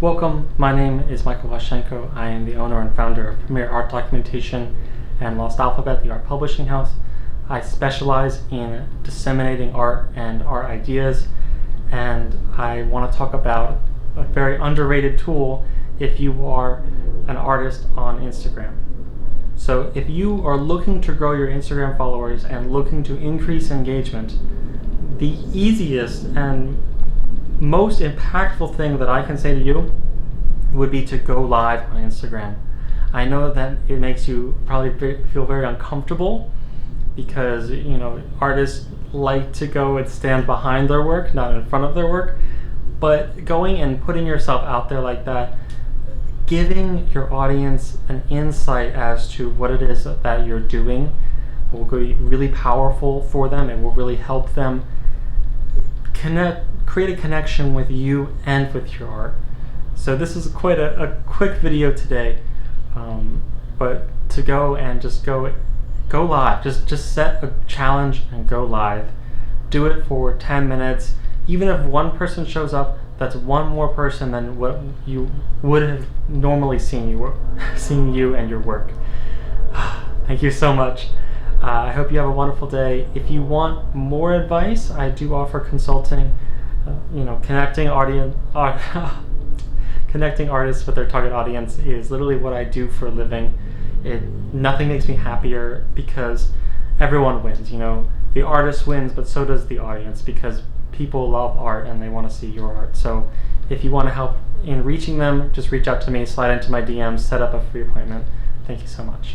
Welcome, my name is Michael Washenko. I am the owner and founder of Premier Art Documentation and Lost Alphabet, the art publishing house. I specialize in disseminating art and art ideas, and I want to talk about a very underrated tool if you are an artist on Instagram. So if you are looking to grow your Instagram followers and looking to increase engagement, the easiest and most impactful thing that I can say to you would be to go live on Instagram. I know that it makes you probably feel very uncomfortable because artists like to go and stand behind their work, not in front of their work. But going and putting yourself out there like that, giving your audience an insight as to what it is that you're doing will be really powerful for them. It will really help them create a connection with you and with your art. So this is quite a quick video today, but to go and just go live. Just set a challenge and go live. Do it for 10 minutes. Even if one person shows up, that's one more person than what you would have normally seen you and your work. Thank you so much. I hope you have a wonderful day. If you want more advice, I do offer consulting. Connecting artists with their target audience is literally what I do for a living. Nothing makes me happier because everyone wins. The artist wins, but so does the audience because people love art and they want to see your art. So if you want to help in reaching them, just reach out to me, slide into my DMs, set up a free appointment. Thank you so much.